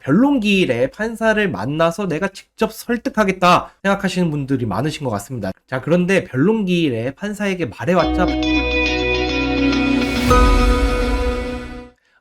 변론기일에 판사를 만나서 내가 직접 설득하겠다 생각하시는 분들이 많으신 것 같습니다. 자, 그런데 변론기일에 판사에게 말해왔자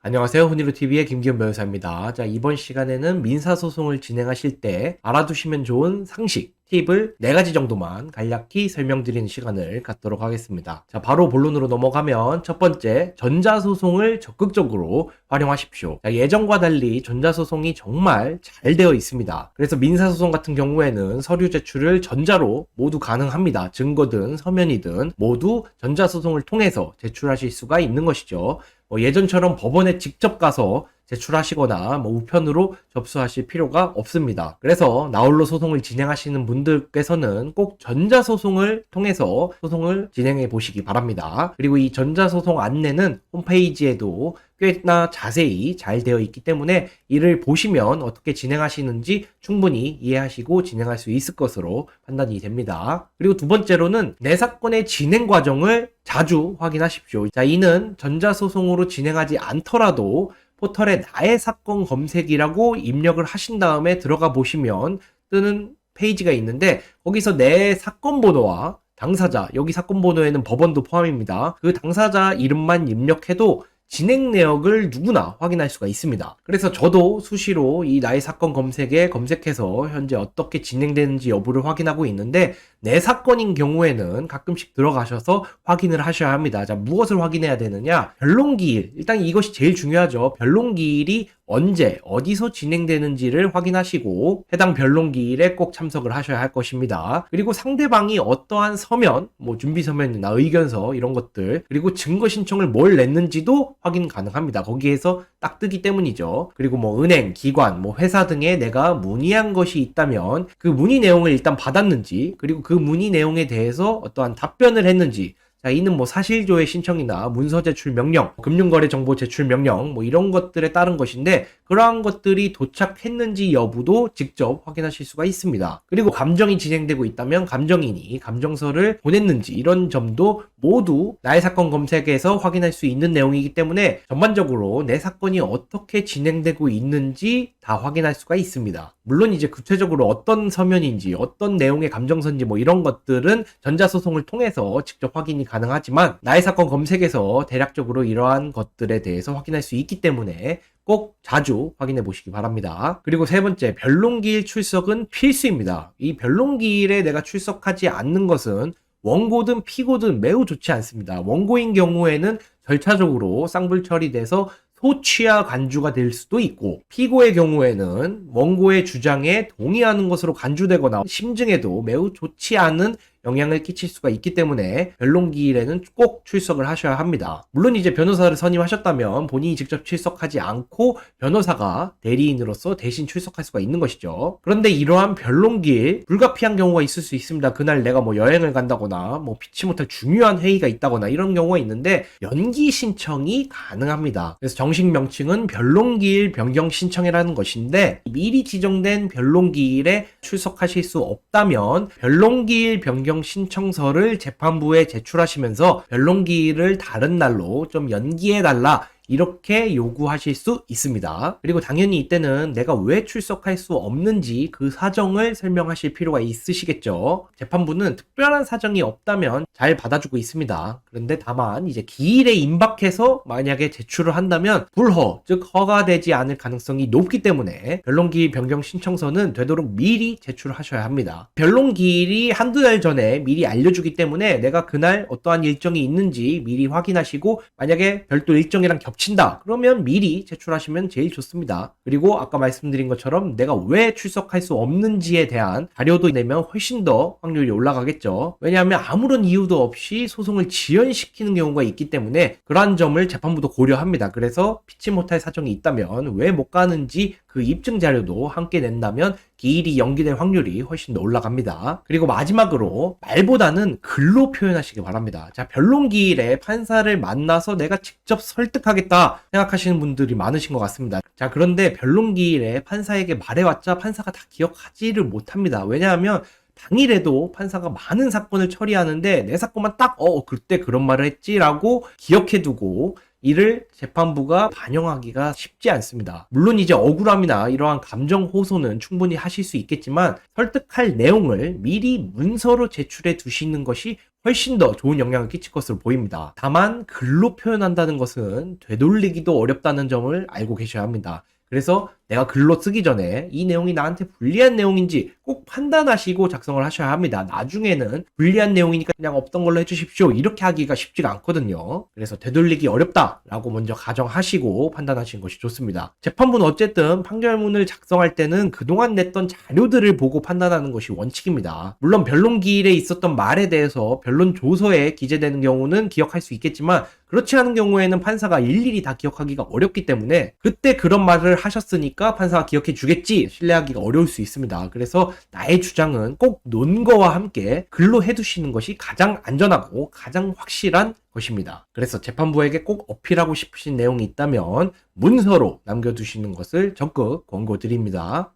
안녕하세요. 훈이루TV의 김기현 변호사입니다. 자, 이번 시간에는 민사소송을 진행하실 때 알아두시면 좋은 상식, 팁을 4가지 정도만 간략히 설명드리는 시간을 갖도록 하겠습니다. 자, 바로 본론으로 넘어가면 첫 번째, 전자소송을 적극적으로 활용하십시오. 자, 예전과 달리 전자소송이 정말 잘 되어 있습니다. 그래서 민사소송 같은 경우에는 서류 제출을 전자로 모두 가능합니다. 증거든 서면이든 모두 전자소송을 통해서 제출하실 수가 있는 것이죠. 예전처럼 법원에 직접 가서 제출하시거나 우편으로 접수하실 필요가 없습니다. 그래서 나홀로 소송을 진행하시는 분들께서는 꼭 전자소송을 통해서 소송을 진행해 보시기 바랍니다. 그리고 이 전자소송 안내는 홈페이지에도 꽤나 자세히 잘 되어 있기 때문에 이를 보시면 어떻게 진행하시는지 충분히 이해하시고 진행할 수 있을 것으로 판단이 됩니다. 그리고 두 번째로는 내 사건의 진행 과정을 자주 확인하십시오. 자, 이는 전자소송으로 진행하지 않더라도 포털에 나의 사건 검색이라고 입력을 하신 다음에 들어가 보시면 뜨는 페이지가 있는데 거기서 내 사건 번호와 당사자, 여기 사건 번호에는 법원도 포함입니다. 그 당사자 이름만 입력해도 진행 내역을 누구나 확인할 수가 있습니다. 그래서 저도 수시로 이 나의 사건 검색에 검색해서 현재 어떻게 진행되는지 여부를 확인하고 있는데 내 사건인 경우에는 가끔씩 들어가셔서 확인을 하셔야 합니다. 자, 무엇을 확인해야 되느냐? 변론기일. 일단 이것이 제일 중요하죠. 변론기일이 언제, 어디서 진행되는지를 확인하시고 해당 변론기일에 꼭 참석을 하셔야 할 것입니다. 그리고 상대방이 어떠한 서면, 준비 서면이나 의견서 이런 것들, 그리고 증거 신청을 뭘 냈는지도 확인 가능합니다. 거기에서 딱 뜨기 때문이죠. 그리고 은행, 기관, 회사 등에 내가 문의한 것이 있다면 그 문의 내용을 일단 받았는지, 그리고 그 문의 내용에 대해서 어떠한 답변을 했는지, 자, 이는 사실조회 신청이나 문서 제출 명령, 금융거래 정보 제출 명령, 이런 것들에 따른 것인데, 그러한 것들이 도착했는지 여부도 직접 확인하실 수가 있습니다. 그리고 감정이 진행되고 있다면 감정인이 감정서를 보냈는지, 이런 점도 모두 나의 사건 검색에서 확인할 수 있는 내용이기 때문에 전반적으로 내 사건이 어떻게 진행되고 있는지 다 확인할 수가 있습니다. 물론 이제 구체적으로 어떤 서면인지, 어떤 내용의 감정서인지 이런 것들은 전자소송을 통해서 직접 확인이 가능하지만 나의 사건 검색에서 대략적으로 이러한 것들에 대해서 확인할 수 있기 때문에 꼭 자주 확인해 보시기 바랍니다. 그리고 세 번째, 변론기일 출석은 필수입니다. 이 변론기일에 내가 출석하지 않는 것은 원고든 피고든 매우 좋지 않습니다. 원고인 경우에는 절차적으로 쌍불 처리돼서 소취하 간주가 될 수도 있고, 피고의 경우에는 원고의 주장에 동의하는 것으로 간주되거나 심증에도 매우 좋지 않은 영향을 끼칠 수가 있기 때문에 변론기일에는 꼭 출석을 하셔야 합니다. 물론 이제 변호사를 선임하셨다면 본인이 직접 출석하지 않고 변호사가 대리인으로서 대신 출석할 수가 있는 것이죠. 그런데 이러한 변론기일 불가피한 경우가 있을 수 있습니다. 그날 내가 여행을 간다거나 피치 못할 중요한 회의가 있다거나 이런 경우가 있는데 연기 신청이 가능합니다. 그래서 정식 명칭은 변론기일 변경 신청이라는 것인데 미리 지정된 변론기일에 출석하실 수 없다면 변론기일 변경 신청서를 재판부에 제출하시면서 변론기일을 다른 날로 좀 연기해달라, 이렇게 요구하실 수 있습니다. 그리고 당연히 이때는 내가 왜 출석할 수 없는지 그 사정을 설명하실 필요가 있으시겠죠. 재판부는 특별한 사정이 없다면 잘 받아주고 있습니다. 그런데 다만 이제 기일에 임박해서 만약에 제출을 한다면 불허, 즉 허가되지 않을 가능성이 높기 때문에 변론기일 변경 신청서는 되도록 미리 제출하셔야 합니다. 변론기일이 한두 달 전에 미리 알려주기 때문에 내가 그날 어떠한 일정이 있는지 미리 확인하시고, 만약에 별도 일정이랑 겹친다 그러면 미리 제출하시면 제일 좋습니다. 그리고 아까 말씀드린 것처럼 내가 왜 출석할 수 없는지에 대한 자료도 내면 훨씬 더 확률이 올라가겠죠. 왜냐하면 아무런 이유도 없이 소송을 지연시키는 경우가 있기 때문에 그러한 점을 재판부도 고려합니다. 그래서 피치 못할 사정이 있다면 왜 못 가는지 그 입증 자료도 함께 낸다면 기일이 연기될 확률이 훨씬 더 올라갑니다. 그리고 마지막으로 말보다는 글로 표현하시기 바랍니다. 자, 변론기일에 판사를 만나서 내가 직접 설득하겠다 생각하시는 분들이 많으신 것 같습니다. 자, 그런데 변론기일에 판사에게 말해왔자 판사가 다 기억하지를 못합니다. 왜냐하면 당일에도 판사가 많은 사건을 처리하는데 내 사건만 딱 그때 그런 말을 했지라고 기억해두고 이를 재판부가 반영하기가 쉽지 않습니다. 물론 이제 억울함이나 이러한 감정 호소는 충분히 하실 수 있겠지만 설득할 내용을 미리 문서로 제출해 두시는 것이 훨씬 더 좋은 영향을 끼칠 것으로 보입니다. 다만 글로 표현한다는 것은 되돌리기도 어렵다는 점을 알고 계셔야 합니다. 그래서 내가 글로 쓰기 전에 이 내용이 나한테 불리한 내용인지 꼭 판단하시고 작성을 하셔야 합니다. 나중에는 불리한 내용이니까 그냥 없던 걸로 해주십시오. 이렇게 하기가 쉽지가 않거든요. 그래서 되돌리기 어렵다라고 먼저 가정하시고 판단하시는 것이 좋습니다. 재판부는 어쨌든 판결문을 작성할 때는 그동안 냈던 자료들을 보고 판단하는 것이 원칙입니다. 물론 변론기일에 있었던 말에 대해서 변론 조서에 기재되는 경우는 기억할 수 있겠지만 그렇지 않은 경우에는 판사가 일일이 다 기억하기가 어렵기 때문에 그때 그런 말을 하셨으니까 판사가 기억해 주겠지 신뢰하기가 어려울 수 있습니다. 그래서 나의 주장은 꼭 논거와 함께 글로 해두시는 것이 가장 안전하고 가장 확실한 것입니다. 그래서 재판부에게 꼭 어필하고 싶으신 내용이 있다면 문서로 남겨두시는 것을 적극 권고드립니다.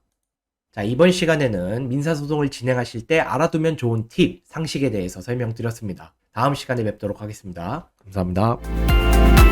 자, 이번 시간에는 민사소송을 진행하실 때 알아두면 좋은 팁, 상식에 대해서 설명드렸습니다. 다음 시간에 뵙도록 하겠습니다. 감사합니다.